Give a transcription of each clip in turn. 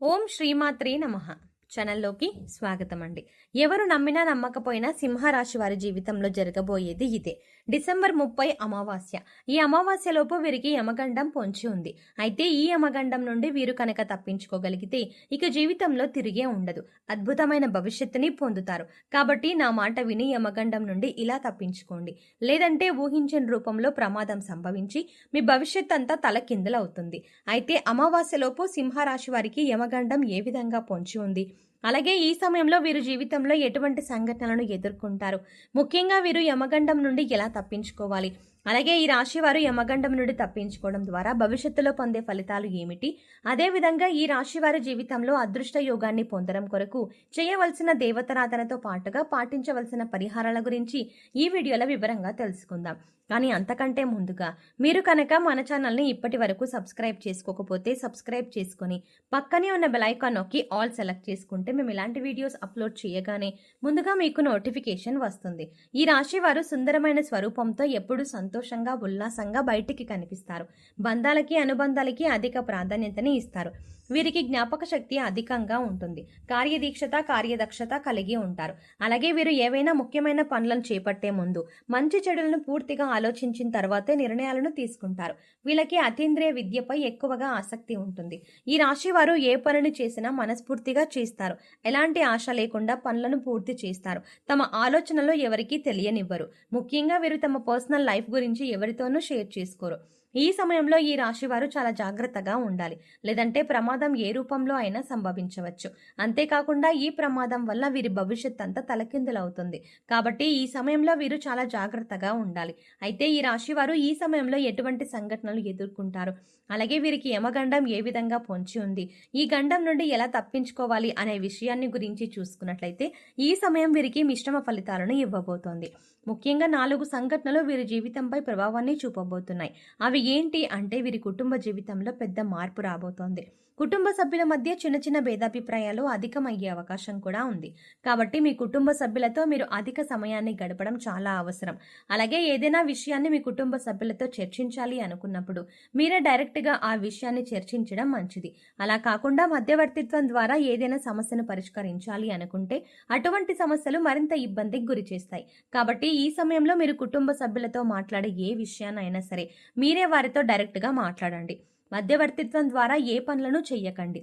ఓం శ్రీమాత్రే నమః ఛానల్లోకి స్వాగతం అండి. ఎవరు నమ్మినా నమ్మకపోయినా సింహరాశి వారి జీవితంలో జరగబోయేది ఇదే. డిసెంబర్ 30 అమావాస్య. ఈ అమావాస్యలోపు వీరికి యమగండం పొంచి ఉంది. అయితే ఈ యమగండం నుండి వీరు కనుక తప్పించుకోగలిగితే ఇక జీవితంలో తిరిగే ఉండదు. అద్భుతమైన భవిష్యత్తుని పొందుతారు. కాబట్టి నా మాట విని యమగండం నుండి ఇలా తప్పించుకోండి. లేదంటే ఊహించిన రూపంలో ప్రమాదం సంభవించి మీ భవిష్యత్ అంతా తలకిందులవుతుంది. అయితే అమావాస్యలోపు సింహరాశి వారికి యమగండం ఏ విధంగా పొంచి ఉంది, అలాగే ఈ సమయంలో వీరు జీవితంలో ఎటువంటి సంఘటనలను ఎదుర్కొంటారు, ముఖ్యంగా వీరు యమగండం నుండి ఎలా తప్పించుకోవాలి, అలాగే ఈ రాశి వారు యమగండం నుండి తప్పించుకోవడం ద్వారా భవిష్యత్తులో పొందే ఫలితాలు ఏమిటి, అదేవిధంగా ఈ రాశి వారి జీవితంలో అదృష్ట యోగాన్ని పొందడం కొరకు చేయవలసిన దేవతారాధనతో పాటుగా పాటించవలసిన పరిహారాల గురించి ఈ వీడియోలో వివరంగా తెలుసుకుందాం. కానీ అంతకంటే ముందుగా మీరు కనుక మన ఛానల్ని ఇప్పటి వరకు సబ్స్క్రైబ్ చేసుకోకపోతే సబ్స్క్రైబ్ చేసుకొని పక్కనే ఉన్న బెల్ ఐకాన్ నొక్కి ఆల్ సెలెక్ట్ చేసుకుంటే మేము ఇలాంటి వీడియోస్ అప్లోడ్ చేయగానే ముందుగా మీకు నోటిఫికేషన్ వస్తుంది. ఈ రాశి వారు సుందరమైన స్వరూపంతో ఎప్పుడూ సంతోషంగా ఉల్లాసంగా బయటికి కనిపిస్తారు. బంధాలకి అనుబంధాలకి అధిక ప్రాధాన్యతని ఇస్తారు. వీరికి జ్ఞాపక శక్తి అధికంగా ఉంటుంది. కార్యదీక్షత కార్యదక్షత కలిగి ఉంటారు. అలాగే వీరు ఏవైనా ముఖ్యమైన పనులను చేపట్టే ముందు మంచి చెడులను పూర్తిగా ఆలోచించిన తర్వాతే నిర్ణయాలను తీసుకుంటారు. వీళ్ళకి అతీంద్రియ విద్యపై ఎక్కువగా ఆసక్తి ఉంటుంది. ఈ రాశి వారు ఏ పనిని చేసినా మనస్ఫూర్తిగా చేస్తారు. ఎలాంటి ఆశ లేకుండా పనులను పూర్తి చేస్తారు. తమ ఆలోచనలో ఎవరికీ తెలియనివ్వరు. ముఖ్యంగా వీరు తమ పర్సనల్ లైఫ్ గురించి ఎవరితోనూ షేర్ చేసుకోరు. ఈ సమయంలో ఈ రాశి వారు చాలా జాగ్రత్తగా ఉండాలి. లేదంటే ప్రమాదం ఏ రూపంలో అయినా సంభవించవచ్చు. అంతేకాకుండా ఈ ప్రమాదం వల్ల వీరి భవిష్యత్ అంతా తలకిందులవుతుంది. కాబట్టి ఈ సమయంలో వీరు చాలా జాగ్రత్తగా ఉండాలి. అయితే ఈ రాశి వారు ఈ సమయంలో ఎటువంటి సంఘటనలు ఎదుర్కొంటారు, అలాగే వీరికి యమగండం ఏ విధంగా పొంచి ఉంది, ఈ గండం నుండి ఎలా తప్పించుకోవాలి అనే విషయాన్ని గురించి చూసుకున్నట్లయితే ఈ సమయం వీరికి మిశ్రమ ఫలితాలను ఇవ్వబోతోంది. ముఖ్యంగా 4 సంఘటనలు వీరి జీవితంపై ప్రభావాన్ని చూపబోతున్నాయి. అవి ఏంటి అంటే వీరి కుటుంబ జీవితంలో పెద్ద మార్పు రాబోతోంది. కుటుంబ సభ్యుల మధ్య చిన్న చిన్న భేదాభిప్రాయాలు అధికమయ్యే అవకాశం కూడా ఉంది. కాబట్టి మీ కుటుంబ సభ్యులతో మీరు అధిక సమయాన్ని గడపడం చాలా అవసరం. అలాగే ఏదైనా విషయాన్ని మీ కుటుంబ సభ్యులతో చర్చించాలి అనుకున్నప్పుడు మీరే డైరెక్ట్గా ఆ విషయాన్ని చర్చించడం మంచిది. అలా కాకుండా మధ్యవర్తిత్వం ద్వారా ఏదైనా సమస్యను పరిష్కరించాలి అనుకుంటే అటువంటి సమస్యలు మరింత ఇబ్బందికి గురి చేస్తాయి. కాబట్టి ఈ సమయంలో మీరు కుటుంబ సభ్యులతో మాట్లాడే ఏ విషయాన్నైనా సరే మీరే వారితో డైరెక్ట్గా మాట్లాడండి. మధ్యవర్తిత్వం ద్వారా ఏ పనులను చెయ్యకండి.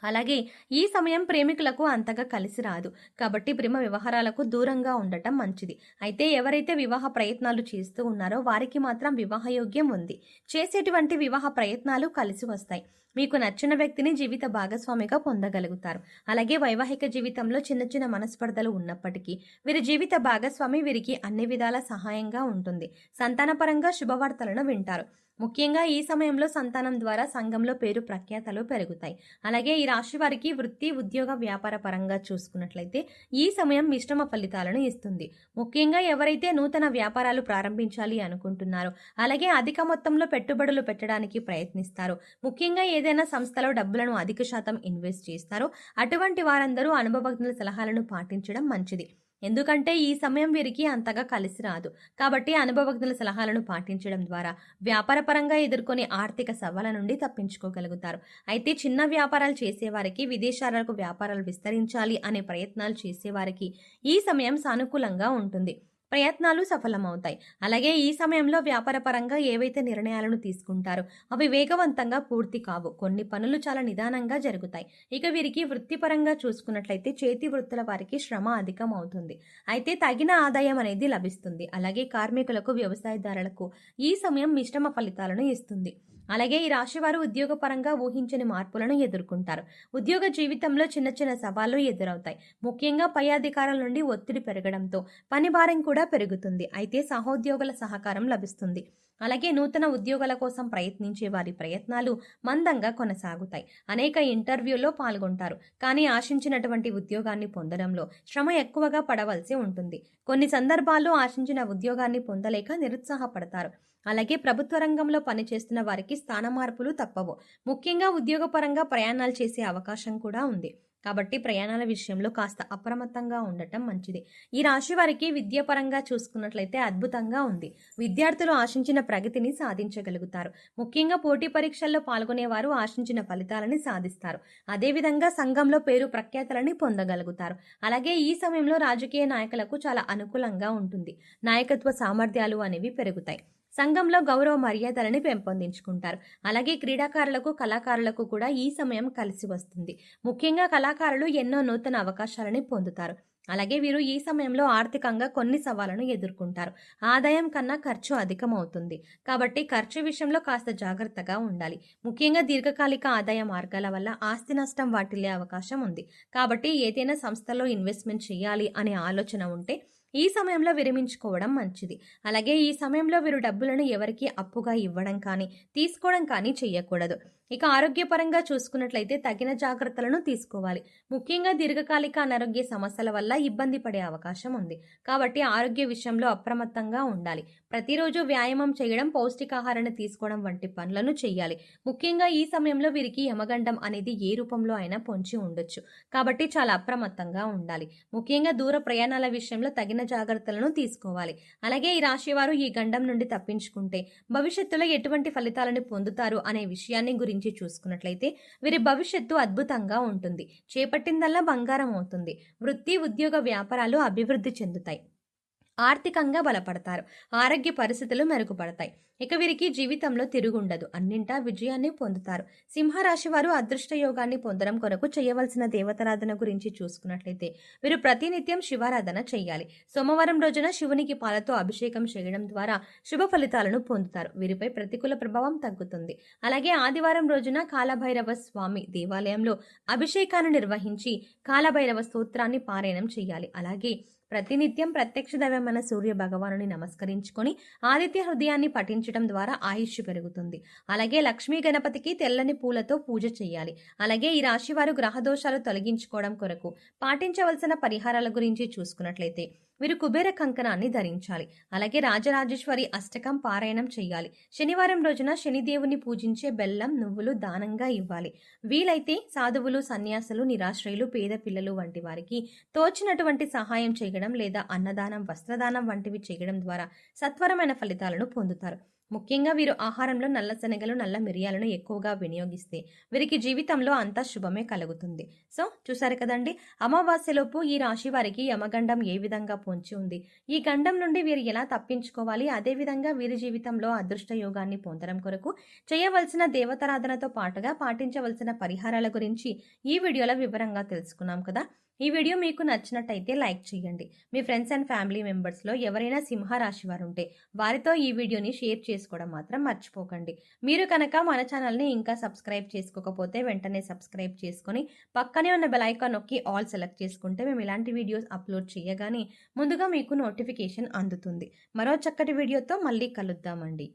అలాగే ఈ సమయం ప్రేమికులకు అంతగా కలిసి రాదు. కాబట్టి ప్రేమ వ్యవహారాలకు దూరంగా ఉండటం మంచిది. అయితే ఎవరైతే వివాహ ప్రయత్నాలు చేస్తూ ఉన్నారో వారికి మాత్రం వివాహయోగ్యం ఉంది. చేసేటువంటి వివాహ ప్రయత్నాలు కలిసి వస్తాయి. మీకు నచ్చిన వ్యక్తిని జీవిత భాగస్వామిగా పొందగలుగుతారు. అలాగే వైవాహిక జీవితంలో చిన్న చిన్న మనస్పర్ధలు ఉన్నప్పటికీ వీరి జీవిత భాగస్వామి వీరికి అన్ని విధాల సహాయంగా ఉంటుంది. సంతానపరంగా శుభవార్తలను వింటారు. ముఖ్యంగా ఈ సమయంలో సంతానం ద్వారా సంఘంలో పేరు ప్రఖ్యాతలు పెరుగుతాయి. అలాగే ఈ రాశి వారికి వృత్తి ఉద్యోగ వ్యాపార పరంగా చూసుకున్నట్లయితే ఈ సమయం మిశ్రమ ఫలితాలను ఇస్తుంది. ముఖ్యంగా ఎవరైతే నూతన వ్యాపారాలు ప్రారంభించాలి అనుకుంటున్నారో, అలాగే అధిక మొత్తంలో పెట్టుబడులు పెట్టడానికి ప్రయత్నిస్తారో, ముఖ్యంగా ఏదైనా సంస్థలో డబ్బులను అధిక శాతం ఇన్వెస్ట్ చేస్తారో అటువంటి వారందరూ అనుభవజ్ఞుల సలహాలను పాటించడం మంచిది. ఎందుకంటే ఈ సమయం వీరికి అంతగా కలిసి రాదు. కాబట్టి అనుభవజ్ఞుల సలహాలను పాటించడం ద్వారా వ్యాపారపరంగా ఎదుర్కొనే ఆర్థిక సవాళ్ళ నుండి తప్పించుకోగలుగుతారు. అయితే చిన్న వ్యాపారాలు చేసేవారికి, విదేశాలకు వ్యాపారాలు విస్తరించాలి అనే ప్రయత్నాలు చేసేవారికి ఈ సమయం సానుకూలంగా ఉంటుంది. ప్రయత్నాలు సఫలమవుతాయి. అలాగే ఈ సమయంలో వ్యాపారపరంగా ఏవైతే నిర్ణయాలను తీసుకుంటారో అవి వేగవంతంగా పూర్తి కావు. కొన్ని పనులు చాలా నిదానంగా జరుగుతాయి. ఇక వీరికి వృత్తిపరంగా చూసుకున్నట్లయితే చేతి వృత్తుల వారికి శ్రమ అధికం అవుతుంది. అయితే తగిన ఆదాయం అనేది లభిస్తుంది. అలాగే కార్మికులకు, వ్యవసాయదారులకు ఈ సమయం మిశ్రమ ఫలితాలను ఇస్తుంది. అలాగే ఈ రాశి వారు ఉద్యోగపరంగా ఊహించని మార్పులను ఎదుర్కొంటారు. ఉద్యోగ జీవితంలో చిన్న చిన్న సవాళ్లు ఎదురవుతాయి. ముఖ్యంగా పై అధికారుల నుండి ఒత్తిడి పెరగడంతో పని భారం కూడా పెరుగుతుంది. అయితే సహోద్యోగుల సహకారం లభిస్తుంది. అలాగే నూతన ఉద్యోగాల కోసం ప్రయత్నించే వారి ప్రయత్నాలు మందంగా కొనసాగుతాయి. అనేక ఇంటర్వ్యూల్లో పాల్గొంటారు. కానీ ఆశించినటువంటి ఉద్యోగాన్ని పొందడంలో శ్రమ ఎక్కువగా పడవలసి ఉంటుంది. కొన్ని సందర్భాల్లో ఆశించిన ఉద్యోగాన్ని పొందలేక నిరుత్సాహపడతారు. అలాగే ప్రభుత్వ రంగంలో పనిచేస్తున్న వారికి స్థాన మార్పులు తప్పవు. ముఖ్యంగా ఉద్యోగపరంగా ప్రయాణాలు చేసే అవకాశం కూడా ఉంది. కాబట్టి ప్రయాణాల విషయంలో కాస్త అప్రమత్తంగా ఉండటం మంచిది. ఈ రాశి వారికి విద్యాపరంగా చూసుకున్నట్లయితే అద్భుతంగా ఉంది. విద్యార్థులు ఆశించిన ప్రగతిని సాధించగలుగుతారు. ముఖ్యంగా పోటీ పరీక్షల్లో పాల్గొనేవారు ఆశించిన ఫలితాలని సాధిస్తారు. అదేవిధంగా సంఘంలో పేరు ప్రఖ్యాతలని పొందగలుగుతారు. అలాగే ఈ సమయంలో రాజకీయ నాయకులకు చాలా అనుకూలంగా ఉంటుంది. నాయకత్వ సామర్థ్యాలు అనేవి పెరుగుతాయి. సంఘంలో గౌరవ మర్యాదలని పెంపొందించుకుంటారు. అలాగే క్రీడాకారులకు, కళాకారులకు కూడా ఈ సమయం కలిసి వస్తుంది. ముఖ్యంగా కళాకారులు ఎన్నో నూతన అవకాశాలని పొందుతారు. అలాగే వీరు ఈ సమయంలో ఆర్థికంగా కొన్ని సవాళ్లను ఎదుర్కొంటారు. ఆదాయం కన్నా ఖర్చు అధికమవుతుంది. కాబట్టి ఖర్చు విషయంలో కాస్త జాగ్రత్తగా ఉండాలి. ముఖ్యంగా దీర్ఘకాలిక ఆదాయ మార్గాల వల్ల ఆస్తి నష్టం వాటిల్లే అవకాశం ఉంది. కాబట్టి ఏదైనా సంస్థలో ఇన్వెస్ట్మెంట్ చేయాలి అనే ఆలోచన ఉంటే ఈ సమయంలో విరమించుకోవడం మంచిది. అలాగే ఈ సమయంలో వీరు డబ్బులను ఎవరికి అప్పుగా ఇవ్వడం కానీ తీసుకోవడం కానీ చేయకూడదు. ఇక ఆరోగ్యపరంగా చూసుకున్నట్లయితే తగిన జాగ్రత్తలను తీసుకోవాలి. ముఖ్యంగా దీర్ఘకాలిక అనారోగ్య సమస్యల వల్ల ఇబ్బంది పడే అవకాశం ఉంది. కాబట్టి ఆరోగ్య విషయంలో అప్రమత్తంగా ఉండాలి. ప్రతిరోజు వ్యాయామం చేయడం, పౌష్టికాహారాన్ని తీసుకోవడం వంటి పనులను చేయాలి. ముఖ్యంగా ఈ సమయంలో వీరికి యమగండం అనేది ఏ రూపంలో అయినా పొంచి ఉండొచ్చు. కాబట్టి చాలా అప్రమత్తంగా ఉండాలి. ముఖ్యంగా దూర ప్రయాణాల విషయంలో తగిన జాగ్రత్తలను తీసుకోవాలి. అలాగే ఈ రాశి వారు ఈ గండం నుండి తప్పించుకుంటే భవిష్యత్తులో ఎటువంటి ఫలితాలను పొందుతారు అనే విషయాన్ని గురించి చూసుకున్నట్లయితే వీరి భవిష్యత్తు అద్భుతంగా ఉంటుంది. చేపట్టిందల్లా బంగారం అవుతుంది. వృత్తి, ఉద్యోగ, వ్యాపారాలు అభివృద్ధి చెందుతాయి. ఆర్థికంగా బలపడతారు. ఆరోగ్య పరిస్థితులు మెరుగుపడతాయి. ఇక వీరికి జీవితంలో తిరుగుండదు. అన్నింటా విజయాన్ని పొందుతారు. సింహరాశి వారు అదృష్ట యోగాన్ని పొందడం కొరకు చేయవలసిన దేవతారాధన గురించి చూసుకున్నట్లయితే వీరు ప్రతినిత్యం శివారాధన చేయాలి. సోమవారం రోజున శివునికి పాలతో అభిషేకం చేయడం ద్వారా శుభ ఫలితాలను పొందుతారు. వీరిపై ప్రతికూల ప్రభావం తగ్గుతుంది. అలాగే ఆదివారం రోజున కాలభైరవ స్వామి దేవాలయంలో అభిషేకాన్ని నిర్వహించి కాలభైరవ స్తోత్రాన్ని పారాయణం చేయాలి. అలాగే ప్రతినిత్యం ప్రత్యక్ష దైవమైన సూర్య భగవానుని నమస్కరించుకొని ఆదిత్య హృదయాన్ని పఠించడం ద్వారా ఆయుష్ పెరుగుతుంది. అలాగే లక్ష్మీ గణపతికి తెల్లని పూలతో పూజ చేయాలి. అలాగే ఈ రాశి వారు గ్రహదోషాలు తొలగించుకోవడం కొరకు పాటించవలసిన పరిహారాల గురించి చూసుకున్నట్లయితే వీరు కుబేర కంకణాన్ని ధరించాలి. అలాగే రాజరాజేశ్వరి అష్టకం పారాయణం చేయాలి. శనివారం రోజున శనిదేవుని పూజించే బెల్లం, నువ్వులు దానంగా ఇవ్వాలి. వీలైతే సాధువులు, సన్యాసులు, నిరాశ్రయులు, పేద పిల్లలు వంటి వారికి తోచినటువంటి సహాయం చేయడం లేదా అన్నదానం, వస్త్రదానం వంటివి చేయడం ద్వారా సత్వరమైన ఫలితాలను పొందుతారు. ముఖ్యంగా వీరు ఆహారంలో నల్ల శనగలు, నల్ల మిరియాలను ఎక్కువగా వినియోగిస్తే వీరికి జీవితంలో అంతా శుభమే కలుగుతుంది. సో చూసారు కదండి, అమావాస్యలోపు ఈ రాశి వారికి యమగండం ఏ విధంగా పొంచి ఉంది, ఈ గండం నుండి వీరు ఎలా తప్పించుకోవాలి, అదేవిధంగా వీరి జీవితంలో అదృష్ట యోగాన్ని పొందడం కొరకు చేయవలసిన దేవతారాధనతో పాటుగా పాటించవలసిన పరిహారాల గురించి ఈ వీడియోలో వివరంగా తెలుసుకున్నాం కదా. ఈ వీడియో మీకు నచ్చినట్టయితే లైక్ చేయండి. మీ ఫ్రెండ్స్ అండ్ ఫ్యామిలీ మెంబర్స్లో ఎవరైనా సింహరాశి వారు ఉంటే వారితో ఈ వీడియోని షేర్ చేసుకోవడం మాత్రం మర్చిపోకండి. మీరు కనుక మన ఛానల్ని ఇంకా సబ్స్క్రైబ్ చేసుకోకపోతే వెంటనే సబ్స్క్రైబ్ చేసుకొని పక్కనే ఉన్న బెల్ ఐకాన్ నొక్కి ఆల్ సెలెక్ట్ చేసుకుంటే మేము ఇలాంటి వీడియోస్ అప్లోడ్ చేయగానే ముందుగా మీకు నోటిఫికేషన్ అందుతుంది. మరో చక్కటి వీడియోతో మళ్ళీ కలుద్దామండి.